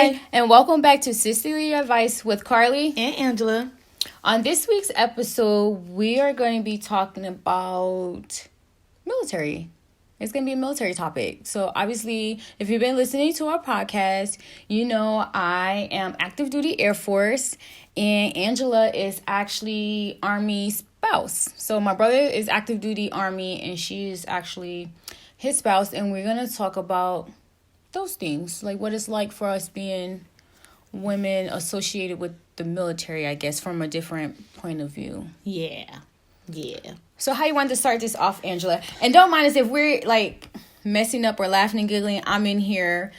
Hi, and welcome back to Sisterly Advice with Carly and Angela. On this week's episode, we are going to be talking about military. It's going to be a military topic. So obviously, if you've been listening to our podcast, you know I am active duty Air Force and Angela is actually Army spouse. So my brother is active duty Army and she is actually his spouse, and we're going to talk about those things, like what it's like for us being women associated with the military, I guess, from a different point of view. Yeah. So how you want to start this off, Angela? And don't mind us if we're like messing up or laughing and giggling. I'm in here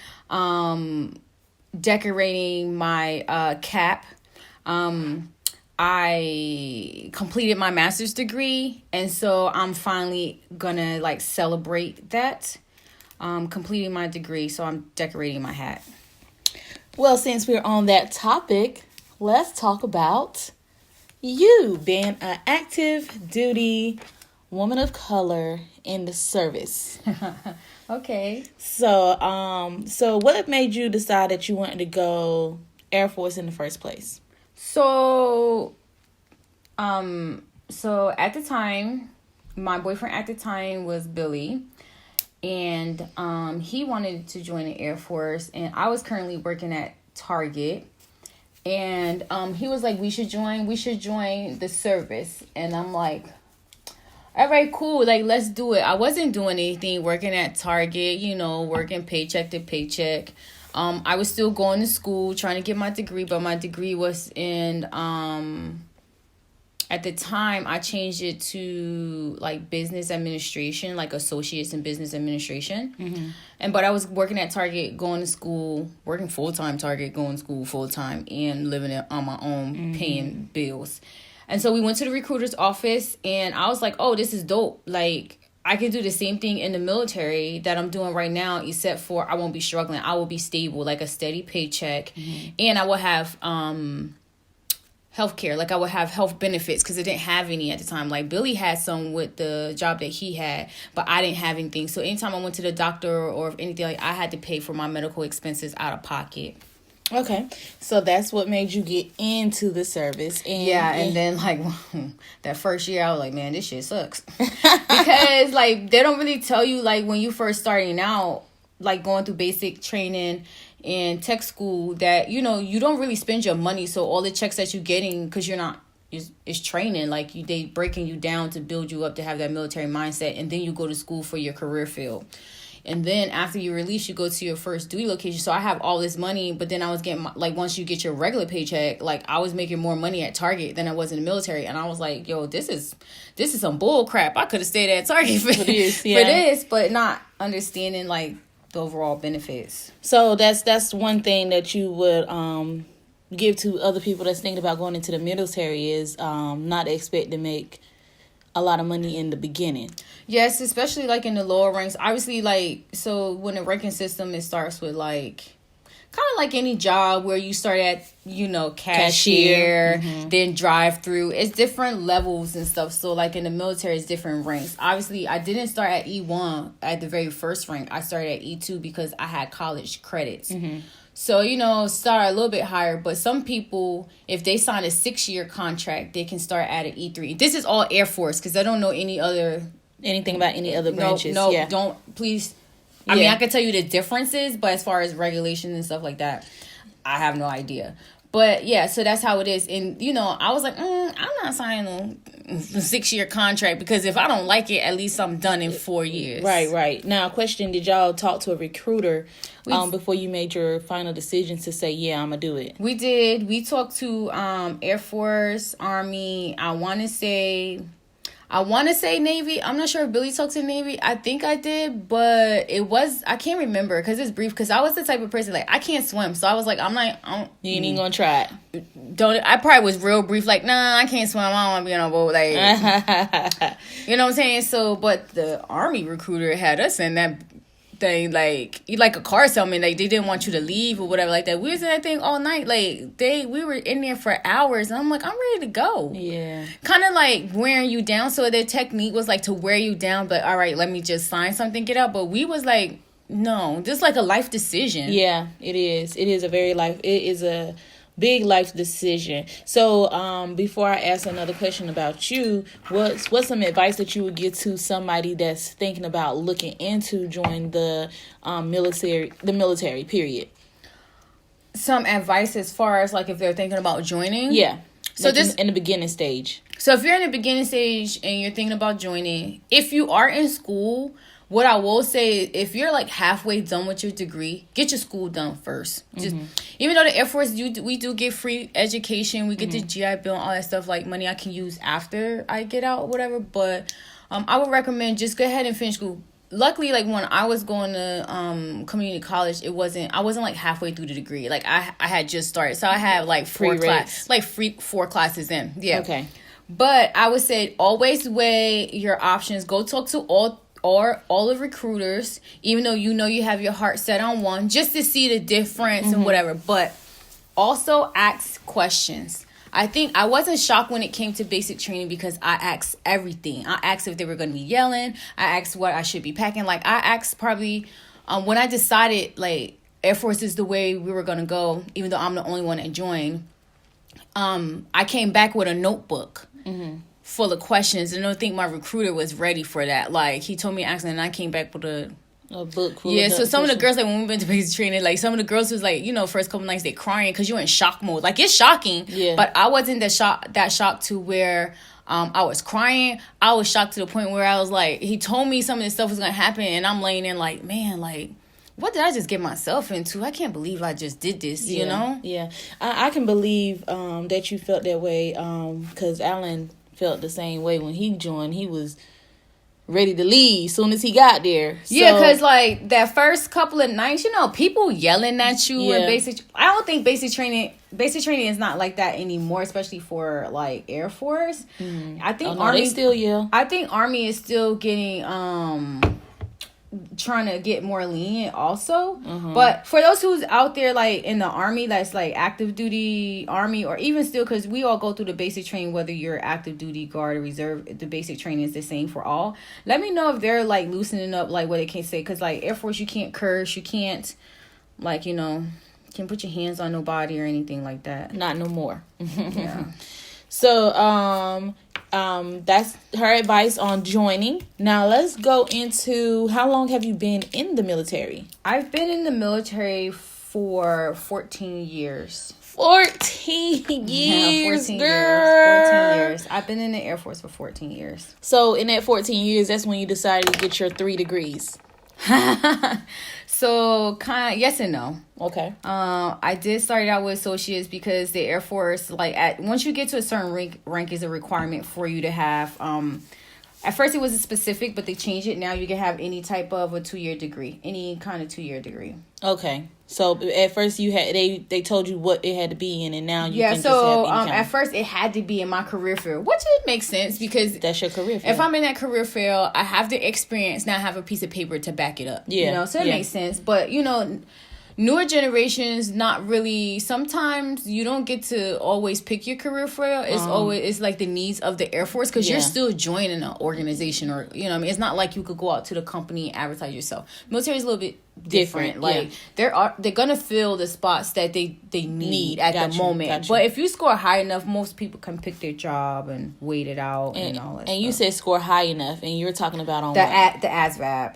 decorating my cap. I completed my master's degree, and so I'm finally gonna like celebrate that. Completing my degree, so I'm decorating my hat. Well, since we're on that topic, let's talk about you being an active duty woman of color in the service. Okay. So what made you decide that you wanted to go Air Force in the first place? So at the time, my boyfriend at the time was Billy. And he wanted to join the Air Force, and I was currently working at Target. And he was like, we should join the service. And I'm like, all right, cool, like, let's do it. I wasn't doing anything, working at Target, working paycheck to paycheck. I was still going to school, trying to get my degree, but my degree was in... At the time, I changed it to like business administration, like associates in business administration. Mm-hmm. But I was working at Target, going to school, working full-time Target, going to school full-time, and living on my own, mm-hmm. paying bills. And so we went to the recruiter's office, and I was like, oh, this is dope. Like, I can do the same thing in the military that I'm doing right now, except for I won't be struggling. I will be stable, like a steady paycheck. Mm-hmm. And I will have... healthcare, like I would have health benefits because I didn't have any at the time. Like Billy had some with the job that he had, but I didn't have anything. So anytime I went to the doctor or anything, like I had to pay for my medical expenses out of pocket. Okay, so that's what made you get into the service. And then like that first year, I was like, man, this shit sucks because like they don't really tell you like when you first starting out, like going through basic training in tech school that, you don't really spend your money. So all the checks that you're getting, because you're not, is training. Like they breaking you down to build you up to have that military mindset. And then you go to school for your career field. And then after you release, you go to your first duty location. So I have all this money, but then I was getting, like, once you get your regular paycheck, like, I was making more money at Target than I was in the military. And I was like, yo, this is some bull crap. I could have stayed at Target for this, but not understanding, like, the overall benefits. So that's one thing that you would give to other people that's thinking about going into the military is not expect to make a lot of money in the beginning. Yes, especially like in the lower ranks. Obviously, like, so when the ranking system, it starts with like kind of like any job where you start at, cashier, mm-hmm. then drive through. It's different levels and stuff. So like in the military, it's different ranks. Obviously, I didn't start at E1 at the very first rank. I started at E2 because I had college credits. Mm-hmm. So, start a little bit higher. But some people, if they sign a 6-year contract, they can start at an E3. This is all Air Force because I don't know anything about any other branches. No, don't, please. Yeah. I mean, I can tell you the differences, but as far as regulations and stuff like that, I have no idea. But yeah, so that's how it is. And, I was like, I'm not signing a 6-year contract because if I don't like it, at least I'm done in 4 years. Right. Now, question, did y'all talk to a recruiter before you made your final decision to say, yeah, I'm going to do it? We did. We talked to Air Force, Army, I want to say Navy. I'm not sure if Billy talked to Navy. I think I did, but I can't remember because it's brief. Because I was the type of person, like, I can't swim. So I was like, you ain't even gonna try it. I probably was real brief, like, nah, I can't swim. I don't want to be on a boat. Like, you know what I'm saying? So, but the Army recruiter had us in that thing, like a car salesman, like they didn't want you to leave or whatever like that. We was in that thing all night, like we were in there for hours, and I'm like, I'm ready to go. Yeah, kind of like wearing you down. So their technique was like to wear you down, but all right, let me just sign something, get out. But we was like No, this is like a life decision. Yeah, it is. It is a big life decision. So, before I ask another question about you, what's some advice that you would give to somebody that's thinking about looking into joining the military period? Some advice as far as like if they're thinking about joining? Yeah. So like in the beginning stage. So if you're in the beginning stage and you're thinking about joining, if you are in school, what I will say, if you're like halfway done with your degree, get your school done first. Just even though the Air Force, we do get free education, we get the GI Bill and all that stuff, like money I can use after I get out, whatever. But I would recommend just go ahead and finish school. Luckily, like when I was going to community college, I wasn't like halfway through the degree. Like I had just started, so I had like four classes in. Yeah. Okay. But I would say always weigh your options. Go talk to all the recruiters, even though you have your heart set on one, just to see the difference and whatever. But also ask questions. I think I wasn't shocked when it came to basic training because I asked everything. I asked if they were going to be yelling. I asked what I should be packing. Like I asked probably when I decided like Air Force is the way we were going to go, even though I'm the only one that joined. I came back with a notebook full of questions, and I don't think my recruiter was ready for that. Like he told me to ask, and I came back with a book full yeah, of so some of the girls, like when we went to basic training, like some of the girls was like, first couple nights they crying because you're in shock mode. Like it's shocking, but I wasn't that shocked to where I was crying. I was shocked to the point where I was like, he told me some of this stuff was gonna happen, and I'm laying in like, man, like what did I just get myself into? I can't believe I just did this. You know? Yeah, I can believe that you felt that way because Alan felt the same way when he joined. He was ready to leave soon as he got there. Yeah, because like that first couple of nights, people yelling at you and basic. I don't think basic training is not like that anymore, especially for like Air Force. I think Army they still yell. I think Army is still getting trying to get more lenient also. But for those who's out there like in the Army that's like active duty Army, or even still, because we all go through the basic training, whether you're active duty, guard, or reserve, the basic training is the same for all. Let me know if they're like loosening up like what they can say, because like Air Force, you can't curse, you can't like can put your hands on nobody or anything like that. Not no more. Yeah. So that's her advice on joining. Now let's go into how long have you been in the military? I've been in the military for 14 years. 14 years, yeah, 14 girl. 14 years. I've been in the Air Force for 14 years. So in that 14 years, that's when you decided to get your 3 degrees. So kind of yes and no. Okay. I did start out with associates because the Air Force, like once you get to a certain rank is a requirement for you to have. At first it was a specific, but they changed it. Now you can have any type of a 2-year degree, any kind of 2-year degree. Okay. So at first you had they told you what it had to be in, and now you can so just have any kind. At first it had to be in my career field, which it makes sense because that's your career field. If I'm in that career field, I have the experience. Now I have a piece of paper to back it up. Yeah, so it makes sense. But newer generations, not really. Sometimes you don't get to always pick your career field. It's like the needs of the Air Force, because you're still joining an organization, or it's not like you could go out to the company and advertise yourself. Military is a little bit different. Like they're gonna fill the spots that they need at the moment. But if you score high enough, most people can pick their job and wait it out and all that. And you said score high enough, and you're talking about on the ASVAB.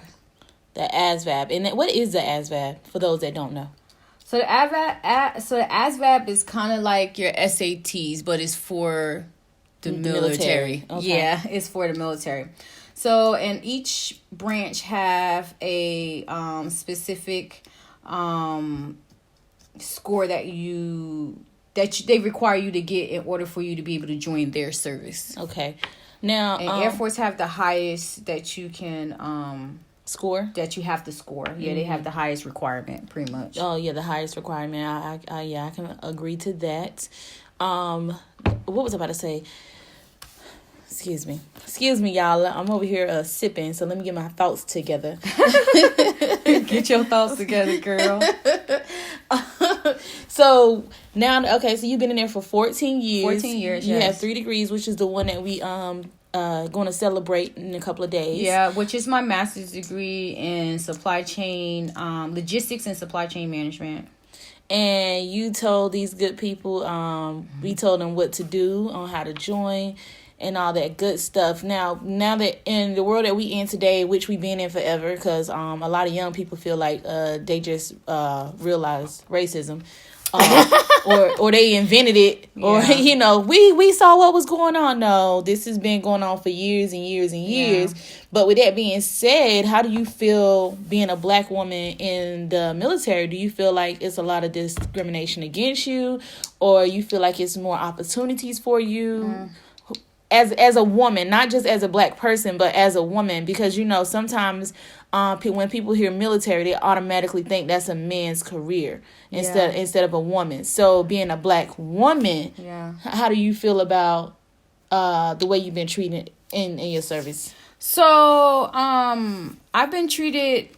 The ASVAB. And what is the ASVAB for those that don't know? So the ASVAB is kind of like your SATs, but it's for the military. Okay. Yeah, it's for the military. So, and each branch have a specific score that they require you to get in order for you to be able to join their service. Okay. Now, and Air Force have the highest that you can score, that you have to score. Yeah, they have the highest requirement, pretty much. Oh yeah, the highest requirement. I can agree to that. What was I about to say? Excuse me, y'all. I'm over here sipping, so let me get my thoughts together. Get your thoughts together, girl. So now, okay, so you've been in there for 14 years. 14 years. You have 3 degrees, which is the one that we going to celebrate in a couple of days. Yeah, which is my master's degree in supply chain, logistics and supply chain management. And you told these good people, we told them what to do, on how to join, and all that good stuff. Now that in the world that we in today, which we've been in forever, because a lot of young people feel like they just realized racism. Or they invented it, or we saw what was going on. No, this has been going on for years and years and years. But with that being said, how do you feel being a black woman in the military? Do you feel like it's a lot of discrimination against you, or you feel like it's more opportunities for you as a woman, not just as a black person, but as a woman? Because sometimes when people hear military, they automatically think that's a man's career instead of a woman. So being a black woman, how do you feel about the way you've been treated in your service? So I've been treated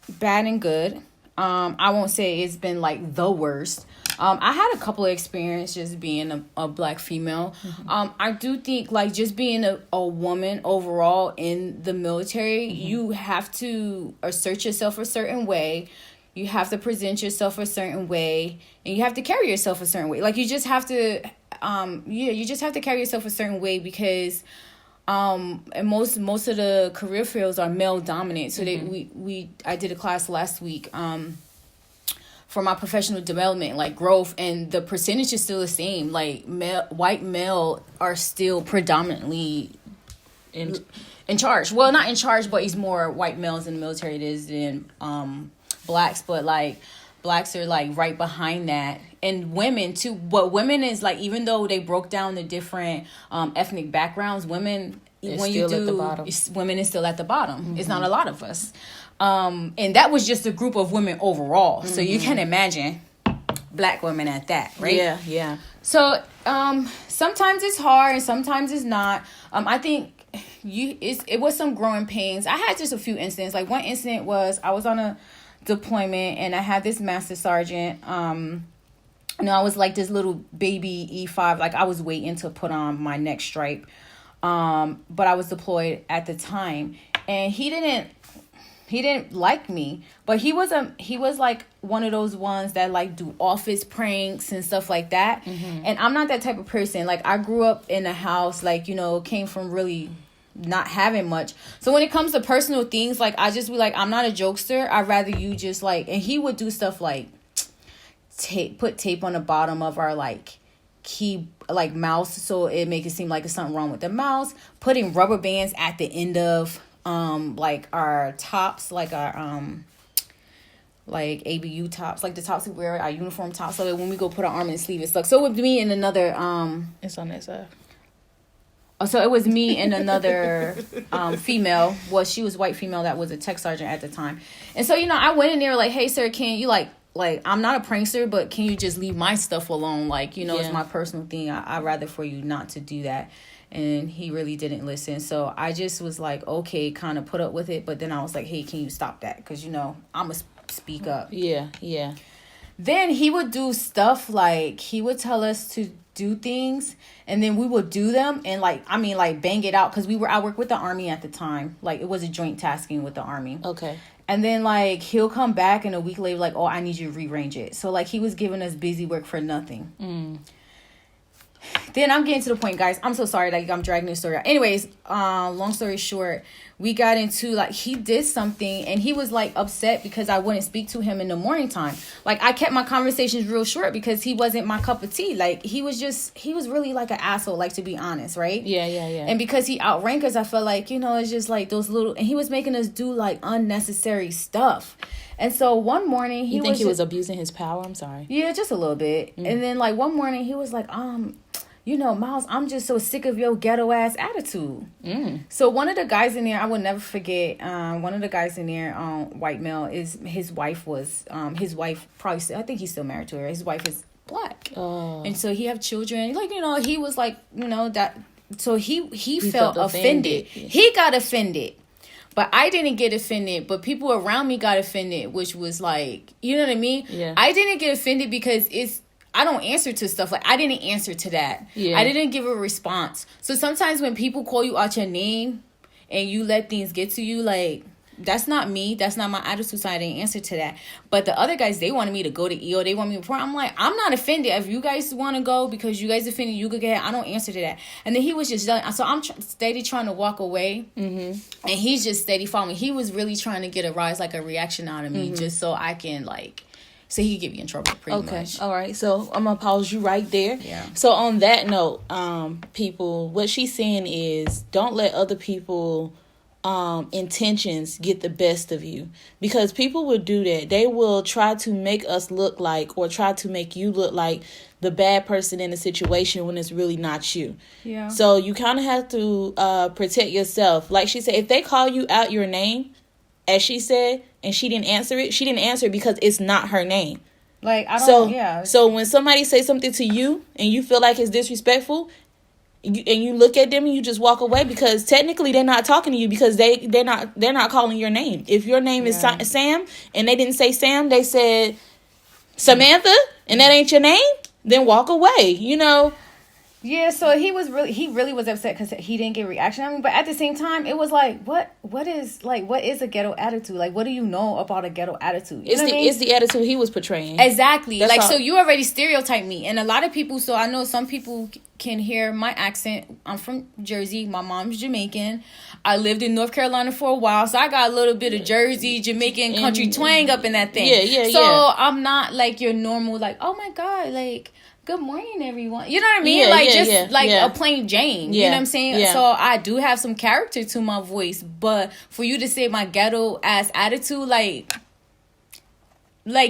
bad and good. I won't say it's been like the worst. I had a couple of experiences being a black female. I do think like just being a woman overall in the military, you have to assert yourself a certain way. You have to present yourself a certain way, and you have to carry yourself a certain way. Like you just have to, you just have to carry yourself a certain way because, and most of the career fields are male dominant. So I did a class last week, for my professional development, like growth, and the percentage is still the same. Like white male are still predominantly in charge. Well, not in charge, but he's more white males in the military it is than blacks. But like blacks are like right behind that, and women too. But women is like, even though they broke down the different ethnic backgrounds, women women is still at the bottom. It's not a lot of us. And that was just a group of women overall. So you can imagine black women at that, right? Yeah. So, sometimes it's hard and sometimes it's not. I think it was some growing pains. I had just a few incidents. Like one incident was I was on a deployment and I had this master sergeant. I was like this little baby E5. Like I was waiting to put on my next stripe. But I was deployed at the time, and he didn't like me, but he was like one of those ones that like do office pranks and stuff like that. And I'm not that type of person. Like I grew up in a house, like, came from really not having much. So when it comes to personal things, like I just be like, I'm not a jokester. I'd rather you just like, and he would do stuff like put tape on the bottom of our like key, like mouse, so it make it seem like it's something wrong with the mouse, putting rubber bands at the end of like our tops, like our like ABU tops, like the tops we wear, our uniform tops, so that when we go put our arm in the sleeve, it sucks. So with me and another it's on that side. So it was me and another female. Well, she was white female that was a tech sergeant at the time. And so, I went in there like, hey sir, can you like I'm not a prankster, but can you just leave my stuff alone? Like, it's my personal thing. I'd rather for you not to do that. And he really didn't listen. So I just was like, okay, kind of put up with it. But then I was like, hey, can you stop that? Because, I'm going to speak up. Yeah. Then he would do stuff like he would tell us to do things, and then we would do them and like bang it out, because I worked with the Army at the time. Like it was a joint tasking with the Army. Okay. And then like he'll come back and a week later like, oh, I need you to rearrange it. So like he was giving us busy work for nothing. Then I'm getting to the point, guys. I'm so sorry that I'm dragging this story out. Anyways, long story short, we got into like he did something and he was like upset because I wouldn't speak to him in the morning time. Like I kept my conversations real short because he wasn't my cup of tea. Like he was really like an asshole, like, to be honest, right? Yeah. And because he outranked us, I felt like, it's just like those little, and he was making us do like unnecessary stuff. And so one morning he was abusing his power? I'm sorry. Yeah, just a little bit. And then like one morning he was like, Miles, I'm just so sick of your ghetto ass attitude. So one of the guys in there, I will never forget, one of the guys in there, white male, is his wife probably, I think he's still married to her. His wife is black. Oh. And so he have children. Like, he was like, that. So he felt offended. Yeah. He got offended. But I didn't get offended, but people around me got offended, which was like, you know what I mean? Yeah. I didn't get offended because I don't answer to stuff. Like, I didn't answer to that. Yeah. I didn't give a response. So sometimes when people call you out your name and you let things get to you, like, that's not me. That's not my attitude, so I didn't answer to that. But the other guys, they wanted me to go to EO. They want me to report. I'm like, I'm not offended. If you guys want to go because you guys offended, you could get it. I don't answer to that. And then he was just yelling. So I'm steady trying to walk away. And he's just steady following. He was really trying to get a rise, like a reaction out of me, just so I can, like, so he could get me in trouble pretty much. All right. So I'm going to pause you right there. Yeah. So on that note, people, what she's saying is don't let other people intentions get the best of you, because people will do that. They will try to make us look like, or try to make you look like the bad person in the situation when it's really not you. Yeah. So you kind of have to protect yourself. Like she said, if they call you out your name, as she said, and she didn't answer it because it's not her name. Like, I don't, So when somebody says something to you and you feel like it's disrespectful, and you look at them and you just walk away, because technically they're not talking to you, because they're not calling your name. If your name is Sam and they didn't say Sam, they said Samantha, and that ain't your name, then walk away. You know. Yeah, so he really was upset because he didn't get a reaction. I mean, but at the same time, it was like, what is a ghetto attitude? Like, what do you know about a ghetto attitude? It's the attitude he was portraying. Exactly. So you already stereotype me. And a lot of people, so I know some people can hear my accent. I'm from Jersey. My mom's Jamaican. I lived in North Carolina for a while, so I got a little bit of Jersey, Jamaican country twang up in that thing. So I'm not like your normal, like, oh my God, like, good morning, everyone. You know what I mean? A plain Jane. You know what I'm saying? Yeah. So I do have some character to my voice, but for you to say my ghetto ass attitude, like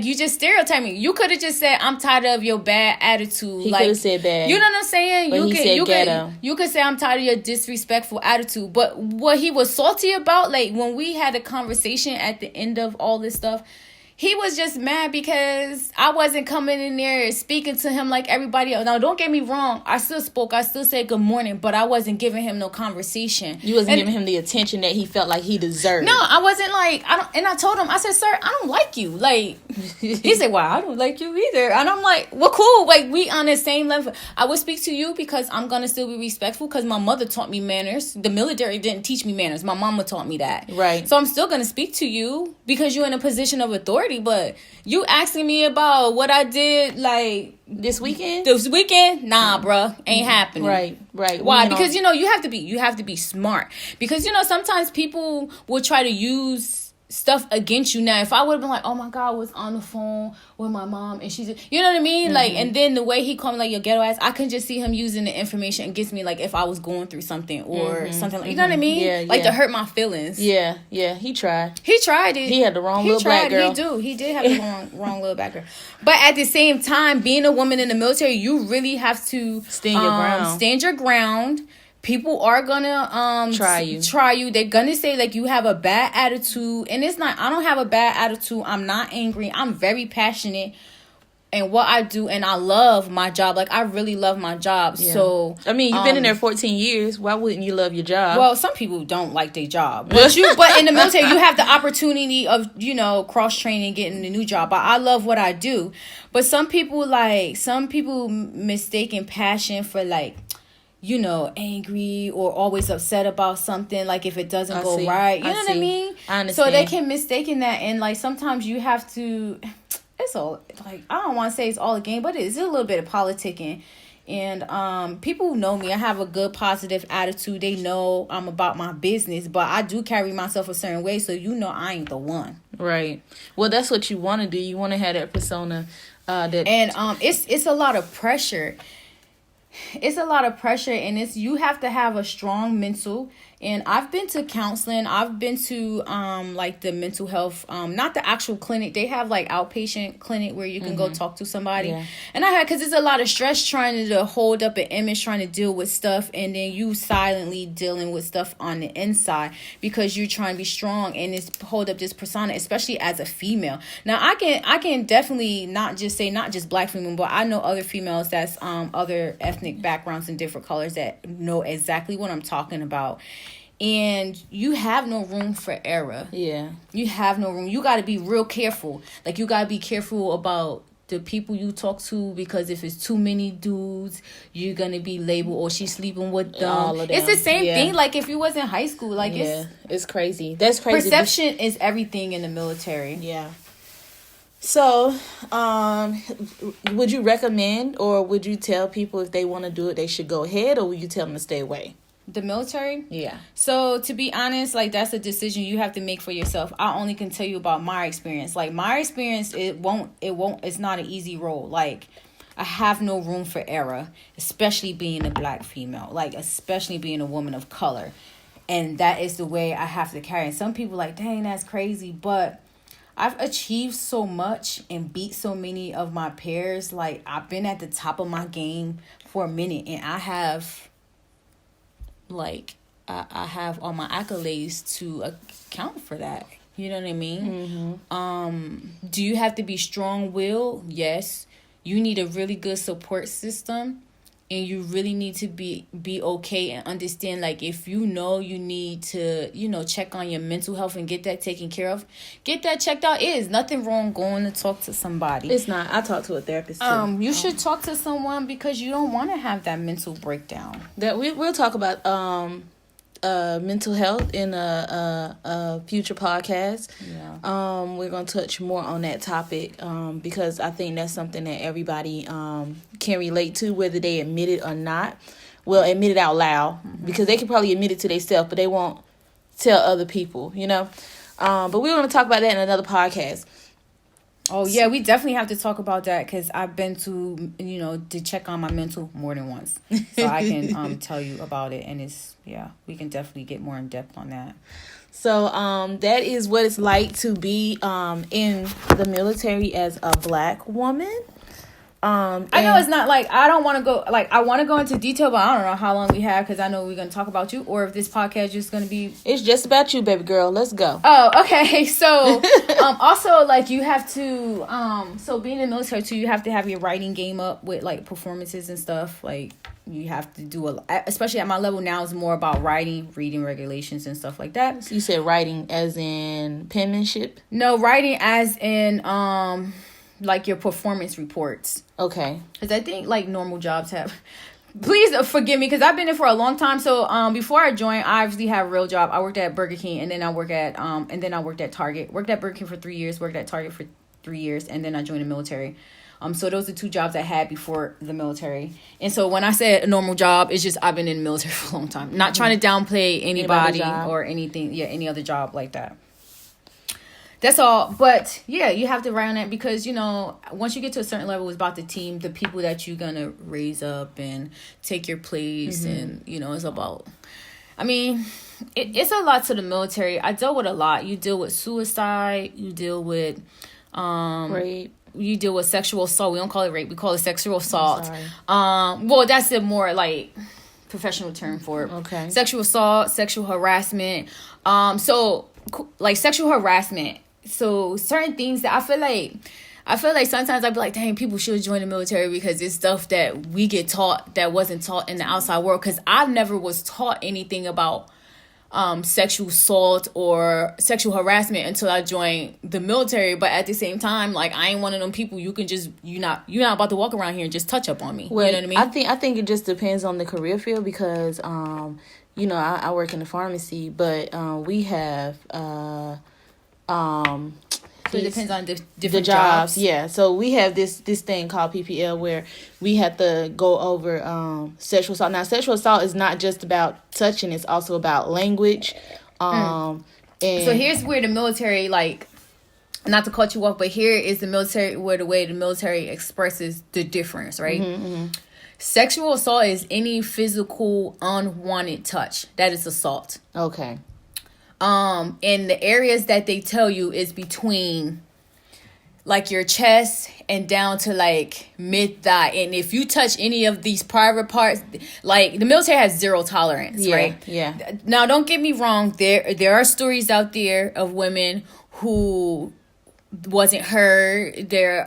you just stereotype me. You could have just said, I'm tired of your bad attitude. He could have said bad. You know what I'm saying? But You could say, I'm tired of your disrespectful attitude. But what he was salty about, like when we had a conversation at the end of all this stuff, he was just mad because I wasn't coming in there speaking to him like everybody else. Now, don't get me wrong. I still spoke. I still said good morning, but I wasn't giving him no conversation. You wasn't giving him the attention that he felt like he deserved. No, I wasn't like, and I told him, I said, sir, I don't like you. Like, he said, well, I don't like you either. And I'm like, well, cool. Like, we on the same level. I would speak to you because I'm going to still be respectful because my mother taught me manners. The military didn't teach me manners. My mama taught me that. Right. So I'm still going to speak to you because you're in a position of authority. But you asking me about what I did, like, this weekend? Nah, bruh. Ain't happening. Right. Why? Because, you have to be smart. Because, sometimes people will try to use stuff against you. Now, if I would have been like, oh my God, I was on the phone with my mom and she's, you know what I mean? Mm-hmm. Like, and then the way he called me like your ghetto ass, I can just see him using the information against me, like if I was going through something or something like, you know what I mean? Yeah, to hurt my feelings. Yeah, he tried. He tried it. He had the wrong little black girl. He did have the wrong little black girl. But at the same time, being a woman in the military, you really have to stand your ground. People are gonna try you. They're gonna say like you have a bad attitude, and it's not. I don't have a bad attitude. I'm not angry. I'm very passionate in what I do, and I love my job. Like I really love my job. Yeah. So I mean, you've been in there 14 years. Why wouldn't you love your job? Well, some people don't like their job, but in the military, you have the opportunity of cross training, getting a new job. But I love what I do. But some people mistaken passion for like, angry or always upset about something, like if it doesn't go right. You know what I mean? I understand. So they can mistake that, and like sometimes you have to, it's all like, I don't want to say it's all a game, but it's a little bit of politicking. And people who know me, I have a good positive attitude. They know I'm about my business, but I do carry myself a certain way, so I ain't the one. Right. Well, that's what you want to do. You want to have that persona it's a lot of pressure. It's a lot of pressure, and you have to have a strong mental. And I've been to counseling. I've been to like the mental health, not the actual clinic. They have like outpatient clinic where you can go talk to somebody. Yeah. And because it's a lot of stress trying to hold up an image, trying to deal with stuff, and then you silently dealing with stuff on the inside because you're trying to be strong and it's hold up this persona, especially as a female. Now I can definitely not just black female, but I know other females that's other ethnic backgrounds and different colors that know exactly what I'm talking about. And you have no room for error. Yeah. You have no room. You got to be real careful. Like, you got to be careful about the people you talk to, because if it's too many dudes, you're gonna be labeled, or she's sleeping with them. All of them. It's the same thing. Like if you was in high school, like it's crazy. That's crazy. Perception is everything in the military. Yeah. So, would you recommend, or would you tell people if they want to do it, they should go ahead, or would you tell them to stay away? The military? Yeah. So, to be honest, like, that's a decision you have to make for yourself. I only can tell you about my experience. Like, my experience, it's not an easy role. Like, I have no room for error, especially being a black female, like, especially being a woman of color. And that is the way I have to carry. And some people like, dang, that's crazy. But I've achieved so much and beat so many of my peers. Like, I've been at the top of my game for a minute, and I have, like, I have all my accolades to account for that. You know what I mean? Mm-hmm. Do you have to be strong-willed? Yes. You need a really good support system. And you really need to be okay and understand, like, if you know you need to, check on your mental health and get that taken care of, get that checked out. It is nothing wrong going to talk to somebody. It's not. I talk to a therapist too. You should talk to someone because you don't want to have that mental breakdown. That we'll talk about mental health in a future podcast. Yeah. We're gonna touch more on that topic because I think that's something that everybody can relate to, whether they admit it or not. Well, admit it out loud, because they can probably admit it to themselves, but they won't tell other people. But we're gonna talk about that in another podcast. Oh, yeah, we definitely have to talk about that, because I've been to check on my mental more than once. So I can tell you about it, and we can definitely get more in depth on that. So that is what it's like to be in the military as a black woman. I know it's not like, I don't want to go, like, I want to go into detail, but I don't know how long we have, because I know we're going to talk about you, or if this podcast is just going to be... It's just about you, baby girl. Let's go. Oh, okay. So, also, like, you have to, so being in the military, too, you have to have your writing game up with, like, performances and stuff. Like, you have to do especially at my level now, it's more about writing, reading regulations and stuff like that. So you said writing as in penmanship? No, writing as in, like, your performance reports. Okay. Because I think, like, normal jobs have... Please forgive me, because I've been in for a long time. So, before I joined, I obviously had a real job. I worked at Burger King, and then I worked at Target. Worked at Burger King for 3 years, worked at Target for 3 years, and then I joined the military. So those are 2 jobs I had before the military. And so when I said a normal job, it's just I've been in the military for a long time. Not trying to downplay anybody or anything. Yeah, any other job like that. That's all. But yeah, you have to write on that, because once you get to a certain level, it's about the team, the people that you're gonna raise up and take your place. And it's about, I mean, it's a lot to the military. I dealt with a lot. You deal with suicide, you deal with rape, you deal with sexual assault. We don't call it rape, we call it sexual assault. Well, that's a more like professional term for it. Okay. Sexual assault, sexual harassment. So like sexual harassment. So certain things that I feel like sometimes I'd be like, dang, people should join the military, because it's stuff that we get taught that wasn't taught in the outside world. Because I never was taught anything about sexual assault or sexual harassment until I joined the military. But at the same time, like, I ain't one of them people you're not about to walk around here and just touch up on me. Well, you know what I mean? I think it just depends on the career field, because I work in the pharmacy, but we have so it depends on the different the jobs. Yeah, so we have this thing called PPL, where we have to go over sexual assault. Now, sexual assault is not just about touching; it's also about language. And so here's where the military, like, not to cut you off, but here is the military, where the way the military expresses the difference, right? Sexual assault is any physical unwanted touch. That is assault. Okay. And the areas that they tell you is between like your chest and down to like mid thigh. And if you touch any of these private parts, like, the military has zero tolerance, right? Yeah. Now, don't get me wrong. There are stories out there of women who wasn't heard. Their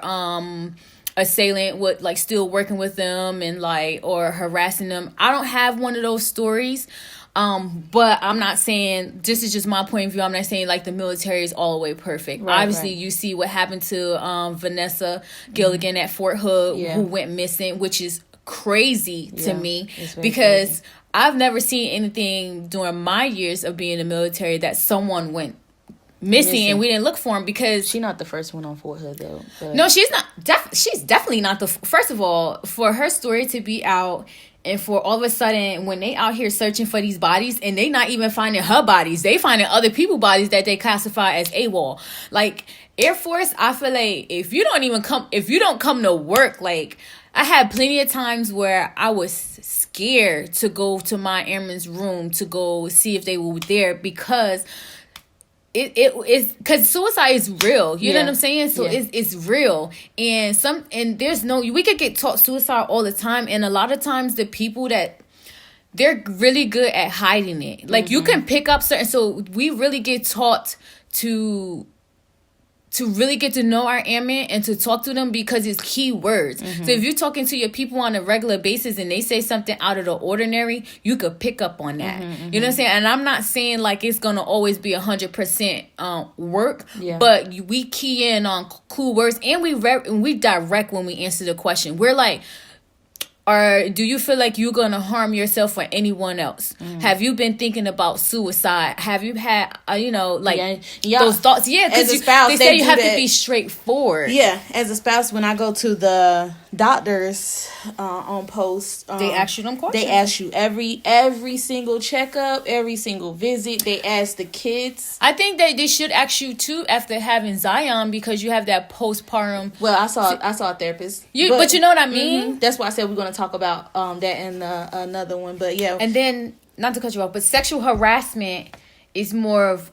assailant would like still working with them and like, or harassing them. I don't have one of those stories. But I'm not saying, this is just my point of view. I'm not saying like the military is all the way perfect. Right, Obviously, right. you see what happened to Vanessa Gilligan at Fort Hood, Yeah. who went missing, which is crazy to Yeah, me it's very because crazy. I've never seen anything during my years of being in the military that someone went missing and we didn't look for him, because She's not the first one on Fort Hood though. But no, she's not. She's definitely not the. First of all, for her story to be out, and for all of a sudden, when they out here searching for these bodies, and they not even finding her bodies, they finding other people bodies that they classify as AWOL. Like Air Force, I feel like if you don't come to work, like I had plenty of times where I was scared to go to my airman's room to go see if they were there, because it is, because suicide is real. You know what I'm saying? So it's real. And there's no, we could get taught suicide all the time. And a lot of times the people that, they're really good at hiding it. Like you can pick up certain, so we really get taught to really get to know our airmen and to talk to them, because it's key words. So if you're talking to your people on a regular basis and they say something out of the ordinary, you could pick up on that. You know what I'm saying? And I'm not saying like it's gonna always be 100% work, but we key in on cool words, and we direct when we answer the question. We're like, or do you feel like you're going to harm yourself or anyone else? Have you been thinking about suicide? Have you had, those thoughts? Yeah, because they say you have to be straightforward. Yeah, as a spouse, when I go to the doctors on post, they ask you them questions. They ask you every single checkup, every single visit. They ask the kids. I think they should ask you too after having Zion, because you have that postpartum. Well, I saw a therapist. But you know what I mean? That's why I said we're going to talk about that in another one. But yeah. And then, not to cut you off, but sexual harassment is more of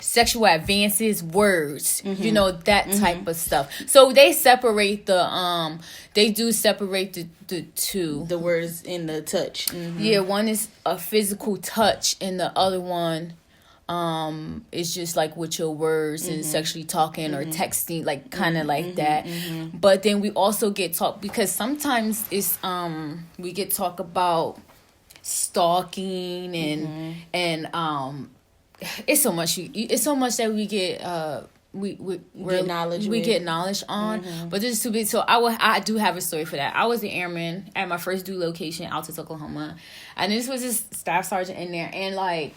sexual advances, words, you know, that type of stuff. So they separate the the two. The words in the touch. Yeah, one is a physical touch, and the other one it's just like with your words and sexually talking or texting, like kind of like that. But then we also get taught, because sometimes it's we get talk about stalking and it's so much that we get we get knowledge on, but this is too big. So I do have a story for that. I was an airman at my first due location, Altus, Oklahoma, and this was this staff sergeant in there, and like,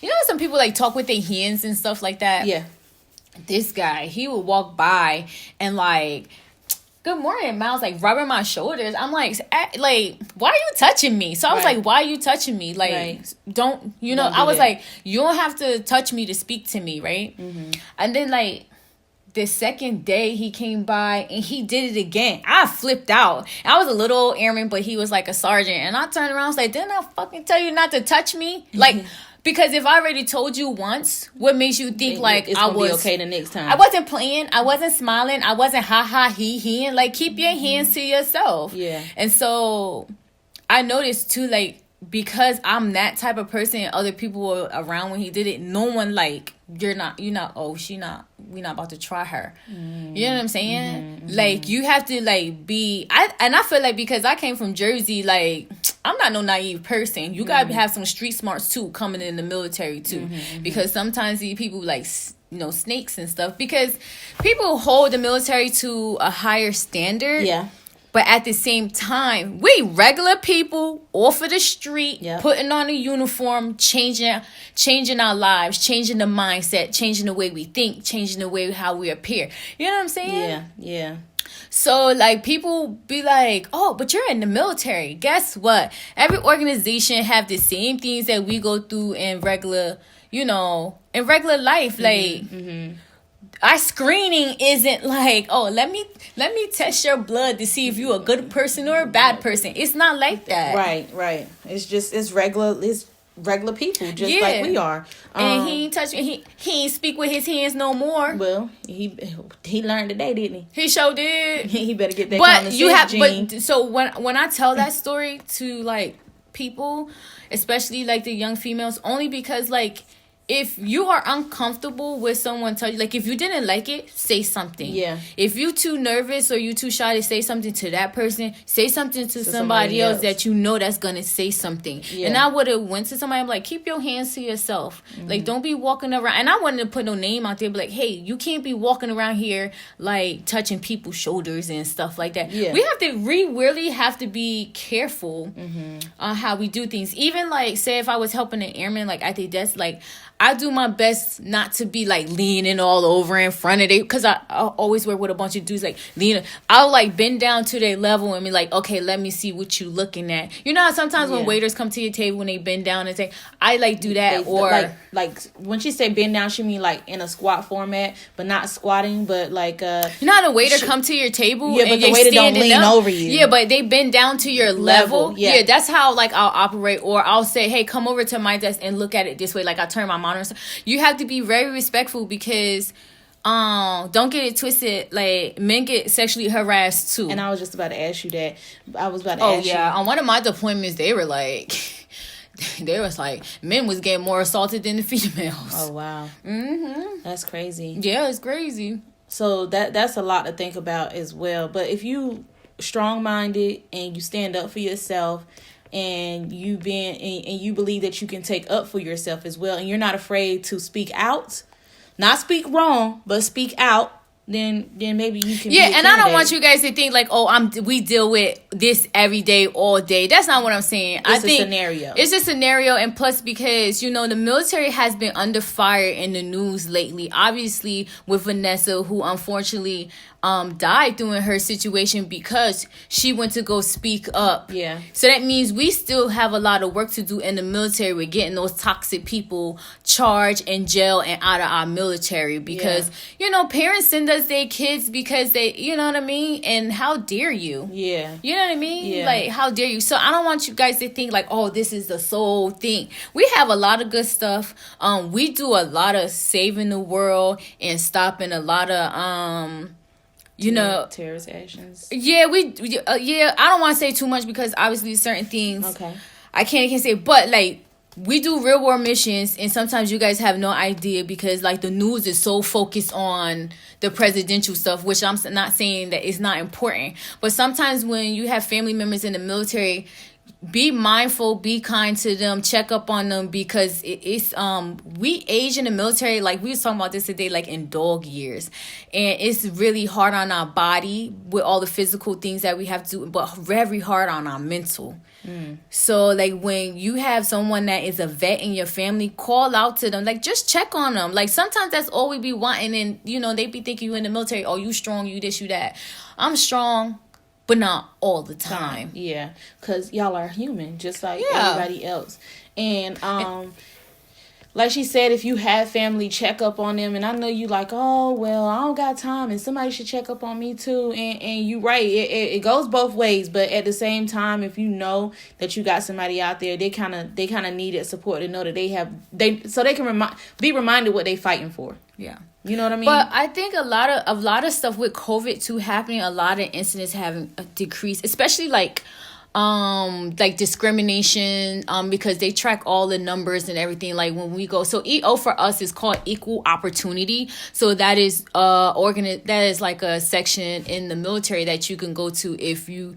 you know, some people like talk with their hands and stuff like that. Yeah. This guy, he would walk by and like, "Good morning, Miles," like rubbing my shoulders. I'm like, why are you touching me? So I was like, why are you touching me? Like, don't, you know, Don't do I was that. like, you don't have to touch me to speak to me, right? And then like, the second day he came by and he did it again. I flipped out. I was a little airman, but he was like a sergeant. And I turned around and was like, didn't I fucking tell you not to touch me? Like, because if I already told you once, what makes you think like it's I was be okay the next time? I wasn't playing. I wasn't smiling. I wasn't ha ha he. Like, keep your hands to yourself. Yeah. And so I noticed too, like, because I'm that type of person and other people were around when he did it, no one like, we're not about to try her. You know what I'm saying? Like, you have to like I feel like, because I came from Jersey, like, I'm not no naive person. You gotta have some street smarts too, coming in the military too, because sometimes these people like, you know, snakes and stuff, because people hold the military to a higher standard. Yeah. But at the same time, we regular people off of the street, Yep. putting on a uniform, changing our lives, changing the mindset, changing the way we think, changing the way how we appear. You know what I'm saying? Yeah, yeah. So, like, people be like, oh, but you're in the military. Guess what? Every organization have the same things that we go through in regular, life. Like, our screening isn't like, oh, let me test your blood to see if you're a good person or a bad person. It's not like that. Right. It's regular people, just like we are. And he ain't touch me. He ain't speak with his hands no more. Well, he learned today, didn't he? He sure did. He better get that. But you have, gene. but so when I tell that story to like people, especially like the young females, only because like if you are uncomfortable with someone touch, like if you didn't like it, say something. Yeah. If you too nervous or you too shy to say something to that person, say something to somebody else that you know that's gonna say something. Yeah. And I would have went to somebody, I'm like, keep your hands to yourself. Like, don't be walking around. And I wanted to put no name out there, but like, hey, you can't be walking around here like touching people's shoulders and stuff like that. Yeah. We really have to be careful on how we do things. Even like, say if I was helping an airman, like at the desk, like I do my best not to be like leaning all over in front of them, because I always work with a bunch of dudes like leaning. I'll like bend down to their level and be like, okay, let me see what you looking at. You know how sometimes when waiters come to your table when they bend down and say, I like do that. Or like when she say bend down, she mean like in a squat format, but not squatting, but like you know how the waiter come to your table, yeah, but the waiter don't lean over you. Yeah, but they bend down to your level. Yeah, that's how like I'll operate. Or I'll say, hey, come over to my desk and look at it this way. Like I turn my monitor. You have to be very respectful, because don't get it twisted, like men get sexually harassed too. And I was just about to ask you that. I was about to ask you. On one of my deployments, they were like they was like men was getting more assaulted than the females. Oh wow. That's crazy. Yeah, it's crazy. So that's a lot to think about as well. But if you strong-minded and you stand up for yourself, and you believe that you can take up for yourself as well, and you're not afraid to speak out, not speak wrong, but speak out, then maybe you can. Yeah, and I don't want you guys to think like, we deal with this every day, all day. That's not what I'm saying. It's a scenario. It's a scenario, and plus because the military has been under fire in the news lately. Obviously, with Vanessa, who unfortunately died during her situation because she went to go speak up. Yeah. So that means we still have a lot of work to do in the military with getting those toxic people charged in jail and out of our military, because parents send us their kids because they, you know what I mean? And how dare you? Yeah. You know what I mean? Yeah. Like, how dare you? So I don't want you guys to think like, oh, this is the sole thing. We have a lot of good stuff. We do a lot of saving the world and stopping a lot of terrorist actions. Yeah, I don't want to say too much, because obviously certain things I can't say, but like we do real war missions, and sometimes you guys have no idea, because like the news is so focused on the presidential stuff, which I'm not saying that it's not important, but sometimes when you have family members in the military, be mindful, be kind to them, check up on them, because it's we age in the military, like we was talking about this today, like in dog years, and it's really hard on our body with all the physical things that we have to do, but very hard on our mental. So like when you have someone that is a vet in your family, call out to them, like just check on them. Like sometimes that's all we be wanting, and they be thinking you in the military, oh, you strong, you this, you that. I'm strong, but not all the time. Yeah, because y'all are human, just like everybody else. And like she said, if you have family, check up on them. And I know you like, oh, well, I don't got time, and somebody should check up on me too. And you right, it goes both ways. But at the same time, if you know that you got somebody out there, they kind of need that support to know that so they can be reminded what they fighting for. Yeah. You know what I mean? But I think a lot of stuff with COVID too happening, a lot of incidents having decreased, especially like discrimination, because they track all the numbers and everything. Like when we go, so EO for us is called Equal Opportunity. So that is that is like a section in the military that you can go to if you're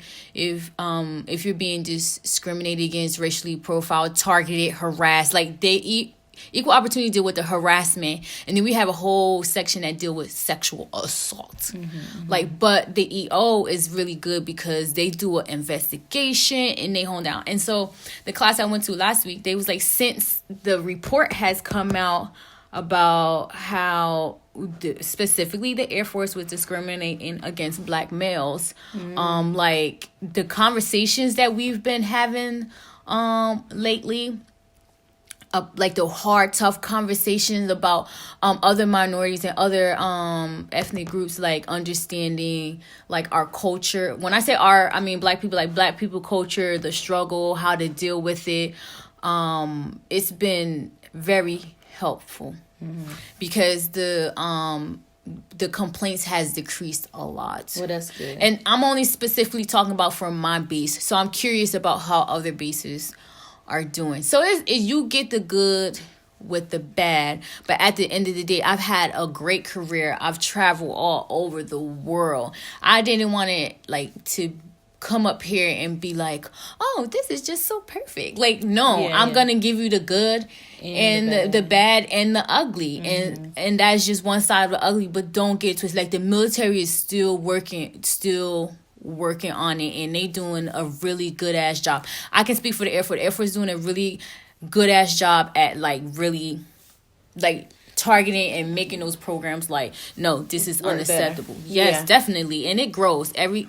being discriminated against, racially profiled, targeted, harassed. Like Equal Opportunity deal with the harassment, and then we have a whole section that deal with sexual assault. But the EO is really good because they do an investigation and they hone down. And so the class I went to last week, they was like, since the report has come out about how specifically the Air Force was discriminating against Black males, like the conversations that we've been having lately, like the hard, tough conversations about other minorities and other ethnic groups, like understanding like our culture. When I say our, I mean Black people, like Black people culture, the struggle, how to deal with it. It's been very helpful because the complaints has decreased a lot. Well, that's good. And I'm only specifically talking about from my base, so I'm curious about how other bases are doing. So if you get the good with the bad. But at the end of the day, I've had a great career. I've traveled all over the world. I didn't want it like to come up here and be like, oh, this is just so perfect. Like, no, I'm gonna give you the good and the bad and the ugly. And that's just one side of the ugly. But don't get twisted. Like, the military is still working on it, and they doing a really good ass job. I can speak for the Air Force. The Air Force doing a really good ass job at like really like targeting and making those programs like, no, this is unacceptable. Yes, definitely. And it grows every,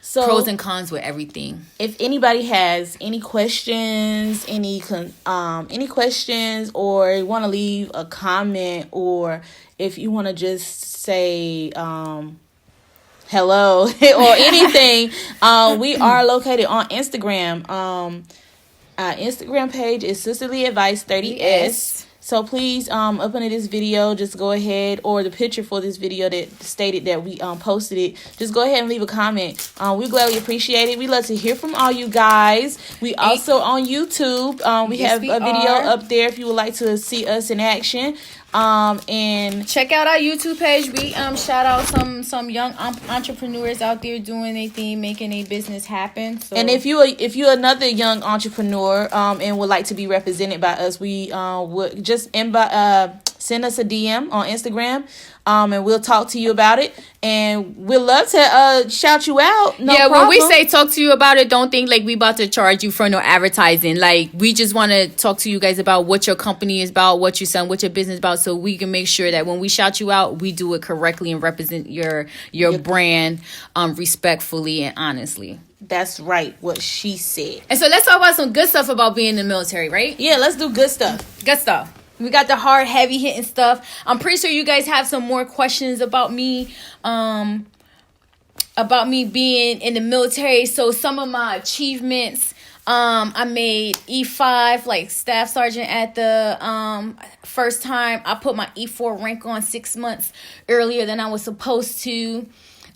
so pros and cons with everything. If anybody has any questions, any questions, or you want to leave a comment, or if you want to just say hello or anything, we are located on Instagram. Our Instagram page is Sisterly Advice 30S. Yes. So please, up under this video, just go ahead, or the picture for this video that stated that we posted it, just go ahead and leave a comment. We gladly appreciate it. We love to hear from all you guys. We also on YouTube. We have a video up there if you would like to see us in action. And check out our YouTube page. We shout out some young entrepreneurs out there doing their thing, making a business happen. So. And if you're another young entrepreneur and would like to be represented by us, we would just send us a DM on Instagram, and we'll talk to you about it. And we'd love to shout you out. No problem. When we say talk to you about it, don't think like we about to charge you for no advertising. Like, we just want to talk to you guys about what your company is about, what you sell, what your business is about, so we can make sure that when we shout you out, we do it correctly and represent your brand respectfully and honestly. That's right, what she said. And so let's talk about some good stuff about being in the military, right? Yeah, let's do good stuff. Good stuff. We got the hard, heavy hitting stuff. I'm pretty sure you guys have some more questions about me being in the military. So some of my achievements, I made E5, like staff sergeant at the first time. I put my E4 rank on 6 months earlier than I was supposed to.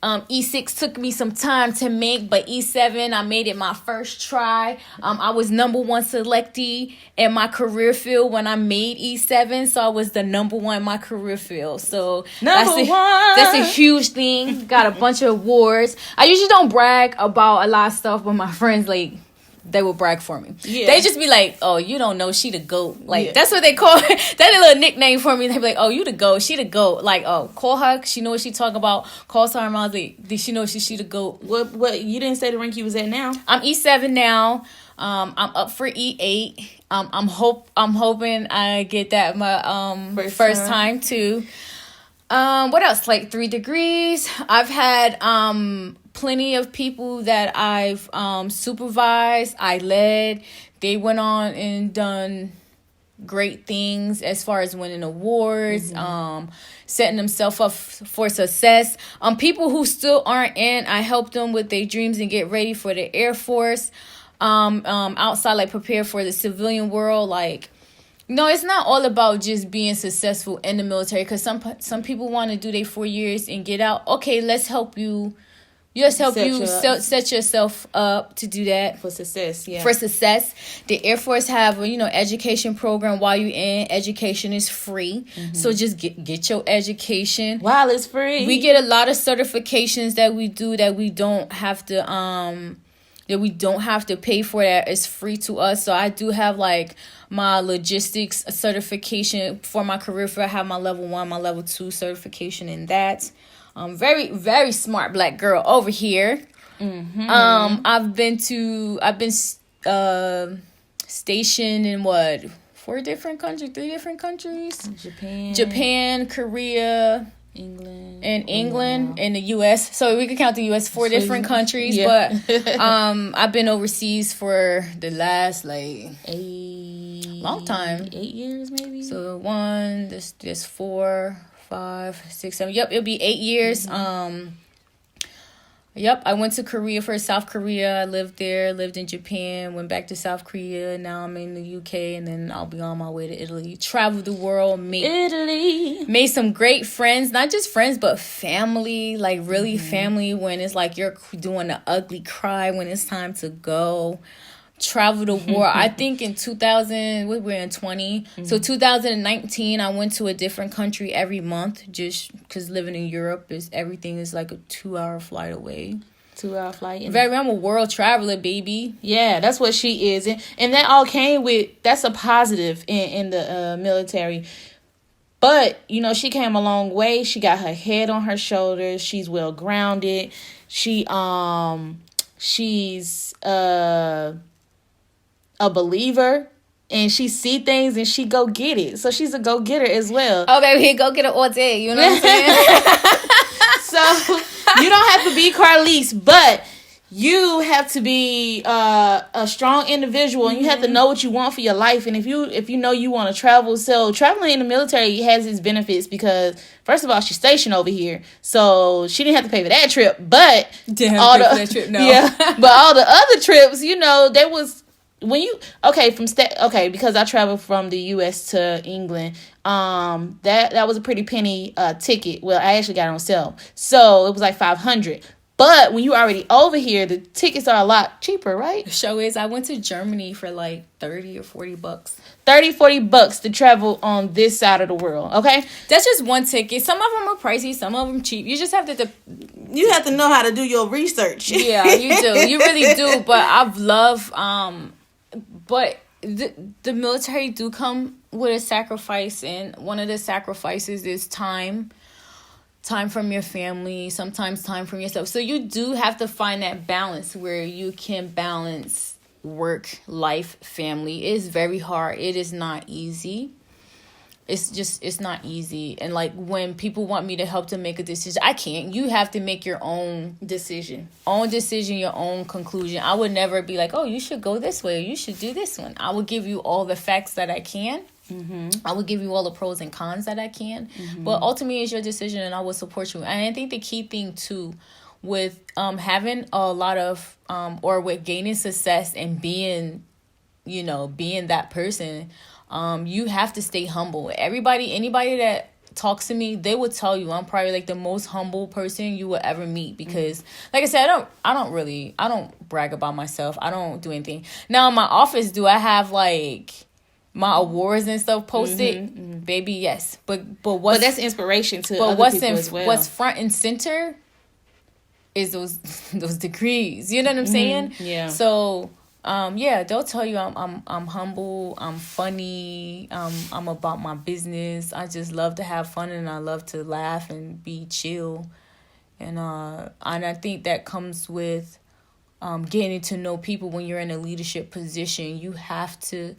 E6 took me some time to make, but E7, I made it my first try. I was number one selectee in my career field when I made E7, so I was the number one in my career field. So that's a huge thing. Got a bunch of awards. I usually don't brag about a lot of stuff, but my friends, like, they will brag for me. Yeah. They just be like, oh, you don't know, she the GOAT. Like, that's what they call it. That's a little nickname for me. They be like, oh, you the GOAT. She the GOAT. Like, oh, call her. She know what she talking about. Call Sarah Mosley. Did she know she the GOAT? What? You didn't say the rank you was at now? I'm E7 now. I'm up for E8. I'm hoping I get that my first time too. What else? Like 3 degrees. I've had plenty of people that I've supervised, I led. They went on and done great things as far as winning awards, setting themselves up for success. People who still aren't in, I help them with their dreams and get ready for the Air Force. Outside, like, prepare for the civilian world. Like, no, it's not all about just being successful in the military, because some people want to do their 4 years and get out. Okay, let's help you. Set yourself up to do that. For success, yeah. For success. The Air Force have a, education program while you're in. Education is free. So just get your education. While it's free. We get a lot of certifications that we do that we don't have to pay for, that is free to us. So I do have like my logistics certification for my career fair. I have my level 1, my level 2 certification in that. Very, very smart black girl over here. I've been stationed in 3 different countries? Japan, Korea, England, and the U.S. So we could count the U.S. 4 different countries, but I've been overseas for the last long time, 8 years maybe. So 1, this 4, 5, 6, 7. Yep, it'll be 8 years. Yep, I went to Korea first, South Korea. I lived there, lived in Japan, went back to South Korea. Now I'm in the UK, and then I'll be on my way to Italy. Traveled the world, made some great friends. Not just friends, but family. Like, really family, when it's like you're doing the ugly cry when it's time to go. travel the world. I think in 2000, we're in 20. So 2019, I went to a different country every month just because living in Europe everything is like a 2-hour flight away. 2-hour flight. I'm a world traveler, baby. Yeah, that's what she is. And that all came with, that's a positive in the military. But, you know, she came a long way. She got her head on her shoulders. She's well grounded. She's a believer. And she see things and she go get it. So she's a go-getter as well. Oh, baby, go get it all day. You know what I'm saying? So you don't have to be Carlise, but you have to be a strong individual, and you have to know what you want for your life. And if you know you want to travel, so traveling in the military has its benefits because first of all, she's stationed over here, so she didn't have to pay for that trip. But that trip, no. Yeah, but all the other trips, you know, there was when you because I traveled from the U.S. to England. That was a pretty penny ticket. Well, I actually got it on sale, so it was like $500. But when you're already over here, the tickets are a lot cheaper, right? The show is I went to Germany for like $30 or $40. $30-$40 to travel on this side of the world. Okay, that's just one ticket. Some of them are pricey, some of them cheap. You just have to. You have to know how to do your research. Yeah, you do. You really do. But I've loved. But the military do come with a sacrifice, and one of the sacrifices is time from your family, sometimes time from yourself. So you do have to find that balance where you can balance work, life, family. It is very hard. It is not easy. It's not easy. And like when people want me to help them make a decision, I can't. You have to make your own decision, your own conclusion. I would never be like, oh, you should go this way, or you should do this one. I will give you all the facts that I can. I will give you all the pros and cons that I can. But ultimately, it's your decision, and I will support you. And I think the key thing too, with having a lot of or with gaining success and being that person, you have to stay humble. Anybody that talks to me, they will tell you I'm probably like the most humble person you will ever meet, because like I said, I don't brag about myself. I don't do anything. Now in my office, do I have like my awards and stuff posted? Baby, yes. But that's inspiration to other people as well. What's front and center is those degrees. You know what I'm saying? Yeah. So they'll tell you I'm humble, I'm funny, I'm about my business. I just love to have fun, and I love to laugh and be chill. And I think that comes with getting to know people. When you're in a leadership position, you have to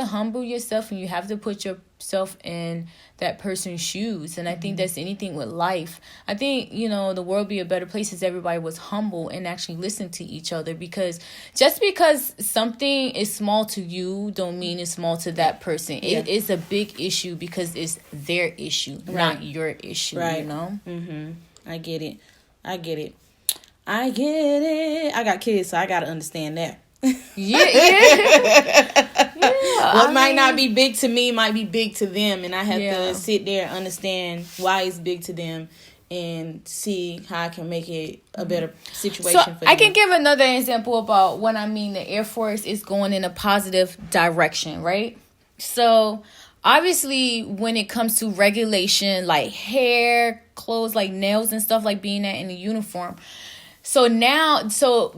humble yourself, and you have to put yourself in that person's shoes. And I think that's anything with life. I think, the world would be a better place if everybody was humble and actually listened to each other, because just because something is small to you don't mean it's small to that person. It is a big issue because it's their issue, not your issue, right. I get it. I got kids, so I got to understand that. What might not be big to me might be big to them, and I have to sit there and understand why it's big to them and see how I can make it a better situation for them. I can give another example about what I mean. The Air Force is going in a positive direction, right? So obviously when it comes to regulation, like hair, clothes, like nails and stuff, like being in a uniform. So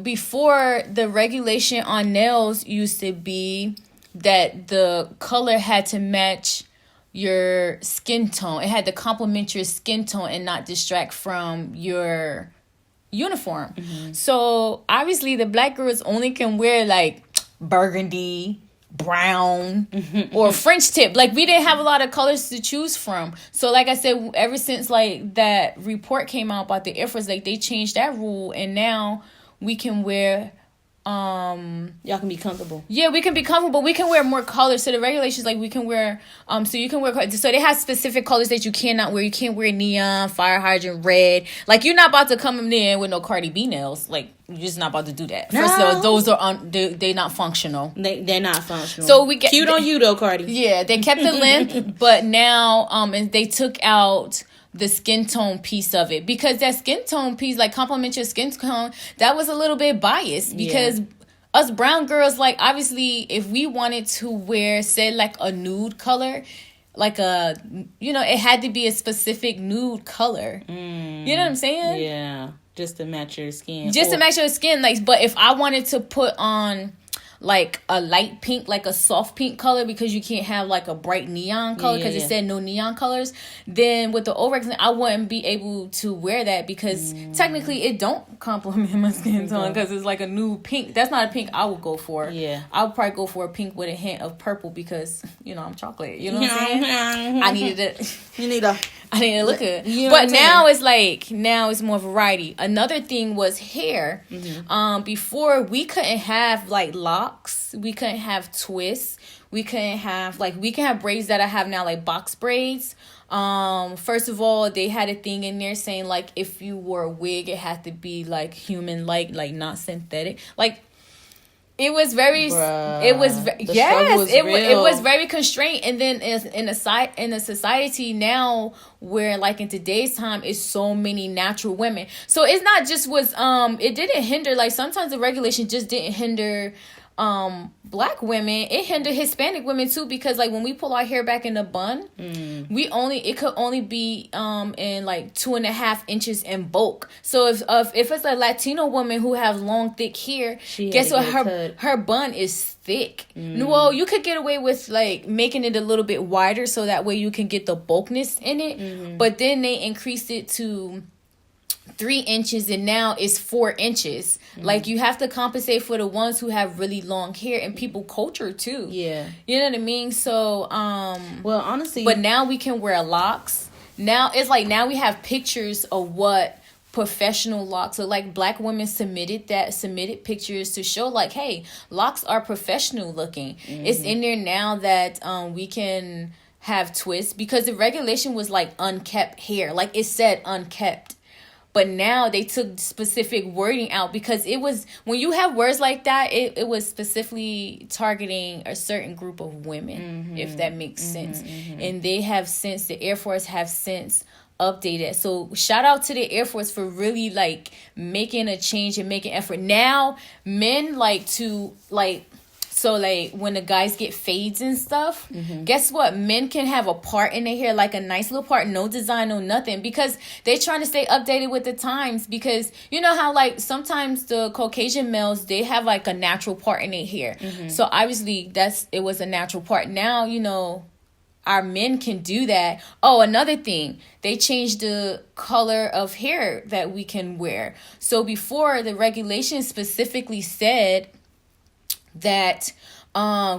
before, the regulation on nails used to be that the color had to match your skin tone. It had to complement your skin tone and not distract from your uniform. So obviously the black girls only can wear like burgundy, brown, or French tip. Like, we didn't have a lot of colors to choose from. So like I said, ever since like that report came out about the Air Force, like they changed that rule, and now we can wear y'all can be comfortable. Yeah, we can be comfortable. We can wear more colors. So the regulations, like, we can wear so you can wear, so they have specific colors that you cannot wear. You can't wear neon, fire hydrant, red. Like, you're not about to come in with no Cardi B nails. Like, you're just not about to do that. No. First of all, those are they're not functional. They're not functional. So we get cute on you though, Cardi. Yeah, they kept the length, but now and they took out the skin tone piece of it, because that skin tone piece, like, complement your skin tone, that was a little bit biased, because us brown girls, like, obviously, if we wanted to wear, say, like, a nude color, like a, you know, it had to be a specific nude color. You know what I'm saying? Yeah. Just to match your skin. Just to match your skin. Like, but if I wanted to put on, like, a light pink, like a soft pink color, because you can't have, like, a bright neon color, because it said no neon colors, then with the Orex, I wouldn't be able to wear that, because technically it don't complement my skin tone, because it's like a nude pink. That's not a pink I would go for. Yeah. I would probably go for a pink with a hint of purple, because, you know, I'm chocolate. You know what I'm saying? I needed it. You need a... I didn't look good. You know but now it's like, now it's more variety. Another thing was hair. Before, we couldn't have, like, locks. We couldn't have twists. We couldn't have, like, we can have braids that I have now, like box braids. First of all, they had a thing in there saying, like, if you wore a wig, it had to be, like, human-like, like, not synthetic. Like, it was very, Bruh, it was, yes, it was real. very constrained. And then in a society now where, like, in today's time, is so many natural women. So it's not just it didn't hinder, like, sometimes the regulation just didn't hinder black women. It hindered Hispanic women too, because, like, when we pull our hair back in a bun, it could only be in, like, 2.5 inches in bulk. So if it's a Latino woman who has long thick hair, guess what, her bun is thick. Well, you could get away with, like, making it a little bit wider, so that way you can get the bulkness in it. But then they increased it to 3 inches, and now it's 4 inches. Like, you have to compensate for the ones who have really long hair, and people culture too. Yeah. You know what I mean? So, well, honestly, but now we can wear locks. Now it's like, now we have pictures of what professional locks. So, like, black women submitted pictures to show, like, hey, locks are professional looking. It's in there now that we can have twists, because the regulation was, like, unkept hair. Like, it said unkept. But now they took specific wording out, because it was, when you have words like that, it was specifically targeting a certain group of women, if that makes sense. And they have since, the Air Force have since updated. So shout out to the Air Force for really, like, making a change and making effort. Now men like to, like, so, like, when the guys get fades and stuff, guess what? Men can have a part in their hair, like a nice little part, no design, no nothing, because they're trying to stay updated with the times. Because you know how, like, sometimes the Caucasian males, they have, like, a natural part in their hair. So obviously it was a natural part. Now, you know, our men can do that. Oh, another thing, they changed the color of hair that we can wear. So before, the regulation specifically said that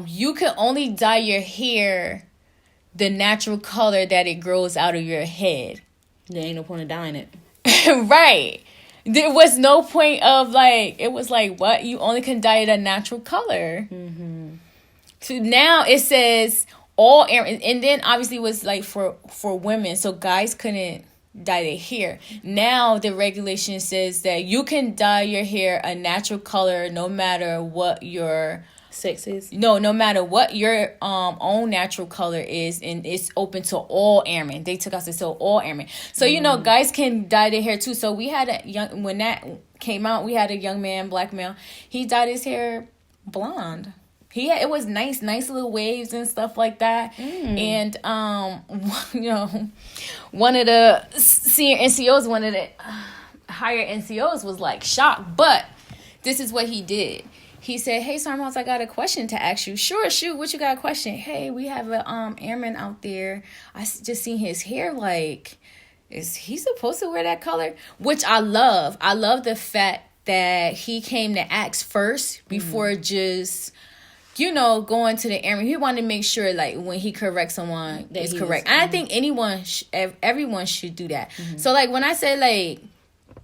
you can only dye your hair the natural color that it grows out of your head. there ain't no point in dyeing it. Right. There was no point of, like, it was like, what? You only can dye it a natural color. So now it says all areas, and then obviously it was like for women, so guys couldn't dye their hair. Now the regulation says that you can dye your hair a natural color no matter what your Sex is? no matter what your own natural color is, and it's open to all airmen. They took us to all airmen. So you know, guys can dye their hair too. So we had when that came out, we had a young man, black male. He dyed his hair blonde. It was nice little waves and stuff like that. And you know, one of the senior NCOs, one of the higher NCOs was like shocked. But this is what he did. He said, "Hey, Sergeant Moss, I got a question to ask you." "Sure, shoot. What you got a question?" "Hey, we have a airman out there. I just seen his hair. Like, is he supposed to wear that color?" Which I love. I love the fact that he came to ask first before just, you know, going to the airman. He wanted to make sure, like, when he corrects someone, that it's correct. And I think everyone should do that. So, like, when I say, like,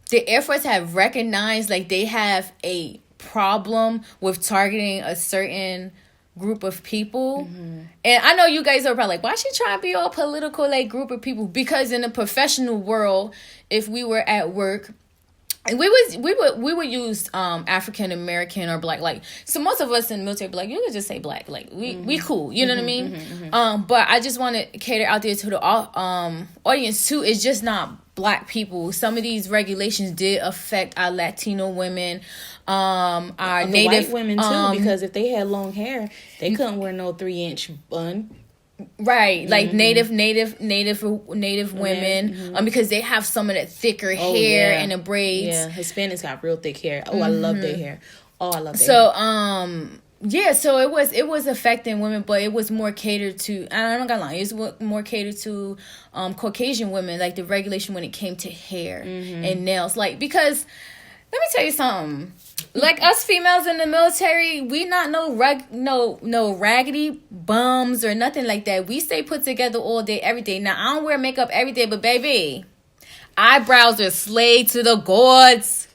the Air Force have recognized, like, they have a problem with targeting a certain group of people. And I know you guys are probably like, why she trying to be all political, like, group of people? Because in the professional world, if we were at work we would use African American or black, like, so most of us in the military be like, you could just say black, like we cool, you know what I mean? But I just want to cater out there to the audience too. It's just not black people. Some of these regulations did affect our Latino women, our The native white women too, because if they had long hair, they couldn't wear no 3-inch bun. right, like native women, because they have some of that thicker hair and the braids. Yeah, Hispanics got real thick hair. Oh, I love their hair. Oh, I love their hair. Yeah, so it was affecting women, but it was more catered to, and I'm not gonna lie, it was more catered to Caucasian women, like the regulation when it came to hair and nails, like, because let me tell you something. Like, us females in the military, we not no raggedy bums or nothing like that. We stay put together all day, every day. Now, I don't wear makeup every day, but baby, eyebrows are slayed to the gods.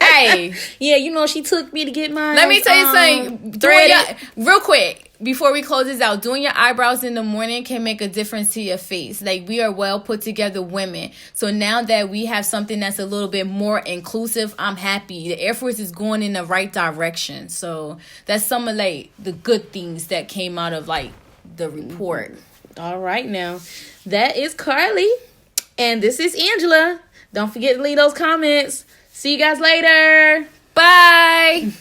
Hey, yeah, you know, she took me to get mine. let me tell you something. Real quick, before we close this out, doing your eyebrows in the morning can make a difference to your face. Like, we are well put together women. So now that we have something that's a little bit more inclusive, I'm happy. The Air Force is going in the right direction. So that's some of, like, the good things that came out of, like, the report. All right, now. That is Carly. And this is Angela. Don't forget to leave those comments. See you guys later. Bye.